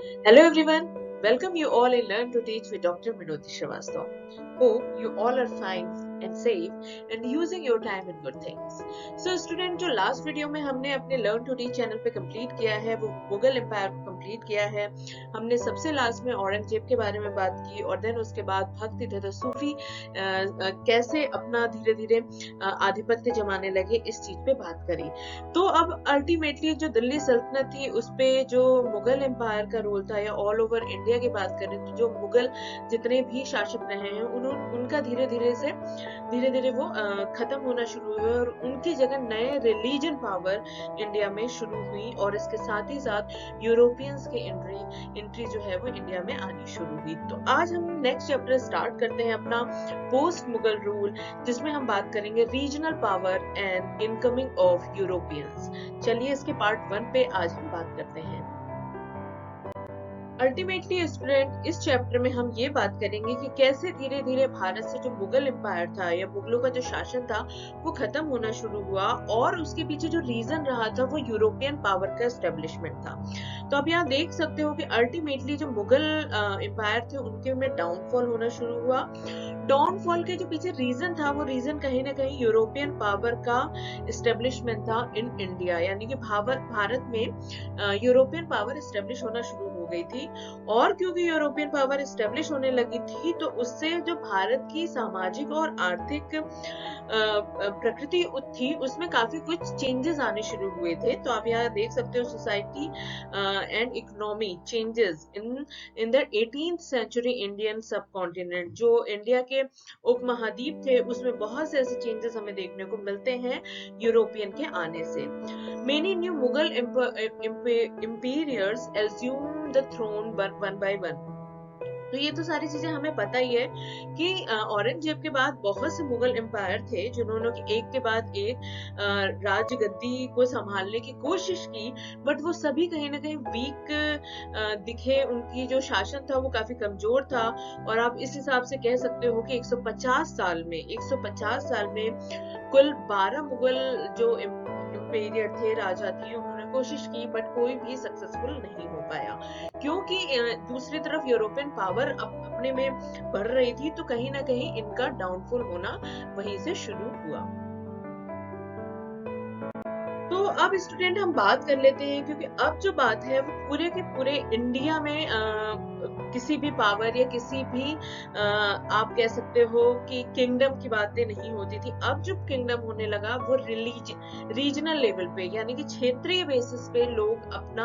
Hello everyone, welcome you all in Learn to Teach with Dr. Minoti Srivastava. Hope you all are fine and safe and using your time in good things. So student, जो last video में हमने अपने Learn to Teach channel पे complete किया है वो Mughal empire को complete किया है। हमने सबसे लास्ट में औरंगजेब के बारे में बात की और देन उसके बाद भक्ति तथा सूफी कैसे अपना धीरे धीरे आधिपत्य जमाने लगे इस चीज पे बात करी। तो अब अल्टीमेटली जो दिल्ली सल्तनत थी उस पे जो मुगल एम्पायर का रोल था या ऑल ओवर इंडिया की बात करें तो जो मुगल जितने भी शासक रहे हैं उनका धीरे धीरे वो खत्म होना शुरू हुए और उनकी जगह नए रिलीजन पावर इंडिया में शुरू हुई और इसके साथ ही साथ यूरोपियंस की एंट्री जो है वो इंडिया में आनी शुरू हुई। तो आज हम नेक्स्ट चैप्टर स्टार्ट करते हैं अपना पोस्ट मुगल रूल, जिसमें हम बात करेंगे regional power and incoming of Europeans. चलिए इसके पार्ट 1 पे आज हम बात करते हैं। अल्टीमेटली स्टूडेंट, इस चैप्टर में हम ये बात करेंगे कि कैसे धीरे धीरे भारत से जो मुगल एम्पायर था या मुगलों का जो शासन था वो खत्म होना शुरू हुआ और उसके पीछे जो रीजन रहा था वो यूरोपियन पावर का एस्टेब्लिशमेंट था। तो आप यहाँ देख सकते हो कि अल्टीमेटली जो मुगल एम्पायर थे उनके में डाउनफॉल होना शुरू हुआ। डाउनफॉल के जो पीछे रीजन था वो रीजन कहीं ना कहीं यूरोपियन पावर का एस्टेब्लिशमेंट था इन इंडिया, यानी कि भारत में यूरोपियन पावर एस्टेब्लिश होना शुरू हो गई थी। और क्योंकि यूरोपियन पावर एस्टेब्लिश होने लगी थी तो उससे जो भारत की सामाजिक और आर्थिक प्रकृति थी उसमें काफी कुछ चेंजेस आने शुरू हुए थे। तो आप यहाँ देख सकते हो society and economy changes in the 18th century Indian subcontinent. जो इंडिया के उपमहाद्वीप थे उसमें बहुत से ऐसे चेंजेस हमें देखने को मिलते हैं यूरोपियन के आने से। Many new Mughal imperiors assumed the throne one by one. तो ये तो सारी चीजें हमें पता ही है कि औरंगजेब के बाद बहुत से मुगल एम्पायर थे जिन्होंने एक के बाद एक राजगद्दी को संभालने की कोशिश की, बट वो सभी कहीं ना कहीं वीक दिखे। उनकी जो शासन था वो काफी कमजोर था और आप इस हिसाब से कह सकते हो कि 150 साल में कुल 12 मुगल जो एम्पायर थे, राजा थे, उन्होंने कोशिश की बट कोई भी सक्सेसफुल नहीं हो पाया क्योंकि दूसरी तरफ यूरोपियन पावर अपने में बढ़ रही थी। तो कहीं ना कहीं इनका डाउनफॉल होना वहीं से शुरू हुआ। तो अब स्टूडेंट हम बात कर लेते हैं क्योंकि अब जो बात है वो पूरे के पूरे इंडिया में किसी भी पावर या किसी भी आप कह सकते हो कि किंगडम की बातें नहीं होती थी। अब जो किंगडम होने लगा वो रीजनल लेवल पे यानी कि क्षेत्रीय बेसिस पे लोग अपना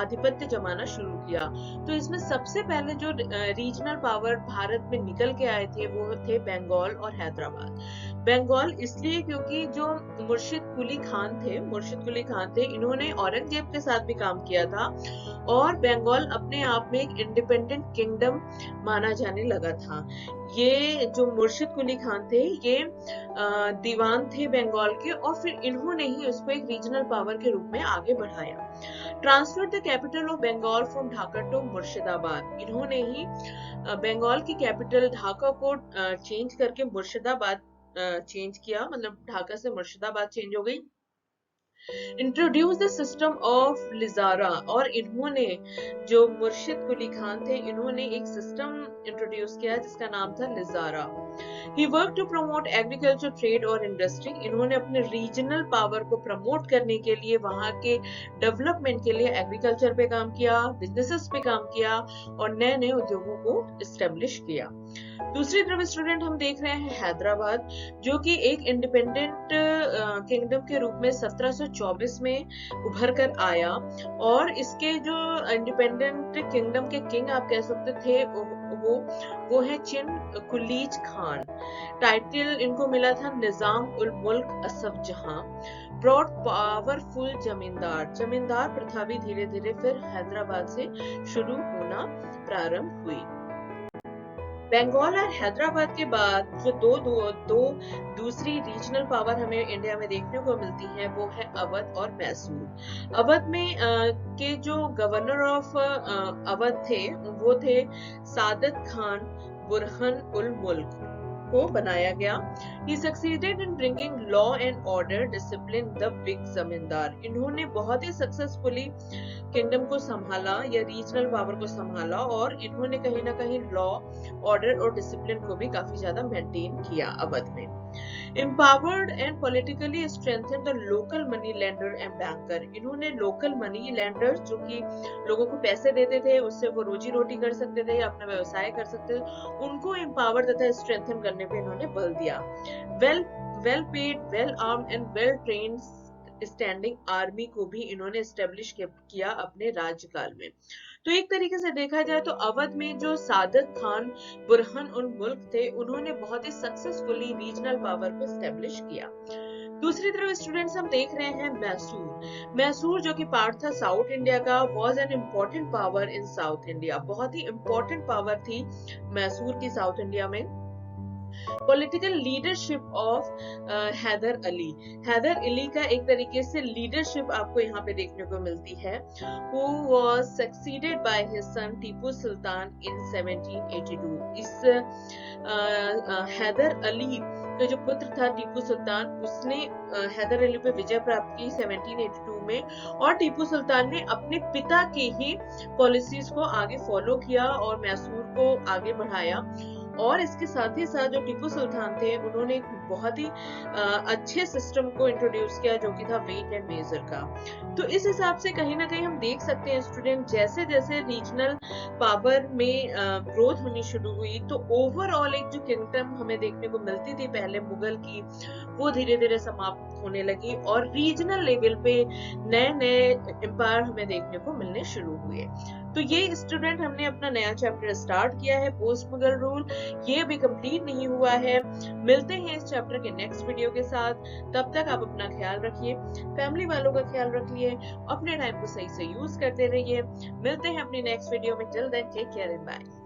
आधिपत्य जमाना शुरू किया। तो इसमें सबसे पहले जो रीजनल पावर भारत में निकल के आए थे वो थे बंगाल और हैदराबाद। बंगाल इसलिए क्योंकि जो मुर्शिद कुली खान थे, इन्होंने औरंगजेब के साथ भी काम किया था और बंगाल अपने आप में एक इंडिपेंडेंट किंगडम माना जाने लगा था। ये जो मुर्शिद कुली खान थे ये दीवान थे बंगाल के और फिर इन्होंने ही उसको एक रीजनल पावर के रूप में आगे बढ़ाया। Transfer the capital of Bengal from Dhaka to Murshidabad. इन्होंने ही बंगाल की कैपिटल ढाका को चेंज करके मुर्शिदाबाद चेंज किया, मतलब ढाका से मुर्शिदाबाद चेंज हो गई। इंट्रोड्यूस द सिस्टम ऑफ लिजारा, और इन्होंने जो मुर्शिद कुली खान थे इन्होंने एक सिस्टम इंट्रोड्यूस किया जिसका नाम था लिजारा। He worked to promote agriculture, trade और इंडस्ट्री। इन्होंने अपने रीजनल पावर को प्रमोट करने के लिए वहां के डेवलपमेंट के लिए एग्रीकल्चर पे काम किया, बिजनेसेस पे काम किया और नए नए उद्योगों को एस्टेब्लिश किया। दूसरी तरफ स्टूडेंट हम देख रहे हैं हैदराबाद, जो कि एक इंडिपेंडेंट किंगडम के रूप में 1724 में उभर कर आया और इसके जो इंडिपेंडेंट किंगडम के किंग आप कह सकते थे वो है चिन कुलीज खान। टाइटल इनको मिला था निजाम उल मुल्क असफ जहां। ब्रॉड पावरफुल जमींदार प्रथा भी धीरे धीरे फिर हैदराबाद से शुरू होना प्रारंभ हुई। बंगाल और हैदराबाद के बाद जो दो दूसरी रीजनल पावर हमें इंडिया में देखने को मिलती है वो है अवध और मैसूर। अवध में के जो गवर्नर ऑफ अवध थे वो थे सादत खान बुरहन उल मुल्क। को बनाया गया। He succeeded in bringing law and order, discipline the big जमींदार। इन्होंने बहुत ही सक्सेसफुली किंगडम को संभाला या रीजनल पावर को संभाला, और इन्होंने कहीं ना कहीं लॉ, ऑर्डर और डिसिप्लिन को भी काफी ज्यादा मेंटेन किया अवध में। Empowered and politically strengthened the local money lender and banker। इन्होंने लोकल मनी लेंडर, जो कि लोगों को पैसे देते थे, उससे वो रोजी रोटी कर सकते थे, अपना व्यवसाय कर सकते थे, उनको एम्पावर तथा स्ट्रेंथन करने पे इन्होंने बल दिया। Well paid, well armed and well trained standing army को भी इन्होंने एस्टेब्लिश किया अपने राज्यकाल में। तो एक तरीके से देखा जाए तो अवध में जो सादत खान, बुरहान और मुल्क थे, उन्होंने बहुत ही सक्सेसफुली रीजनल पावर को एस्टेब्लिश किया। दूसरी तरफ स्टूडेंट्स हम देख रहे हैं मैसूर। मैसूर जो कि पार्ट था साउथ इंडिया का, was an important power in South India. बहुत ही इम्पोर्टेंट पावर थी मैसूर की साउथ इंडिया में। Political leadership of Hyder Ali. Hyder Ali का एक तरीके से लीडरशिप आपको यहाँ पे देखने को मिलती है। Who was succeeded by his son Tipu Sultan in 1782। इस हैदर अली का जो पुत्र था टीपू सुल्तान, उसने हैदर अली पे विजय प्राप्त की 1782 में, और टीपू सुल्तान ने अपने पिता के ही पॉलिसीज को आगे फॉलो किया और मैसूर को आगे बढ़ाया। और इसके साथ ही साथ जो टीपू सुल्तान थे, उन्होंने एक बहुत ही अच्छे सिस्टम को इंट्रोड्यूस किया, जो कि था वेट एंड मेजर का। तो इस हिसाब से कहीं ना कहीं हम देख सकते हैं स्टूडेंट, जैसे जैसे रीजनल पावर में ग्रोथ होनी शुरू हुई, तो ओवरऑल एक जो किंगडम हमें देखने को मिलती थी पहले मुगल की, वो धीरे धीरे समाप्त होने लगी, और रीजनल लेवल पे नए नए एम्पायर हमें देखने को मिलने शुरू हुए। तो ये स्टूडेंट हमने अपना नया चैप्टर स्टार्ट किया है, पोस्ट मुगल रूल। ये अभी कंप्लीट नहीं हुआ है। मिलते हैं इस चैप्टर के नेक्स्ट वीडियो के साथ। तब तक आप अपना ख्याल रखिए, फैमिली वालों का ख्याल रखिए, अपने टाइम को सही से यूज करते रहिए। मिलते हैं अपनी नेक्स्ट वीडियो में। Till then take care and bye.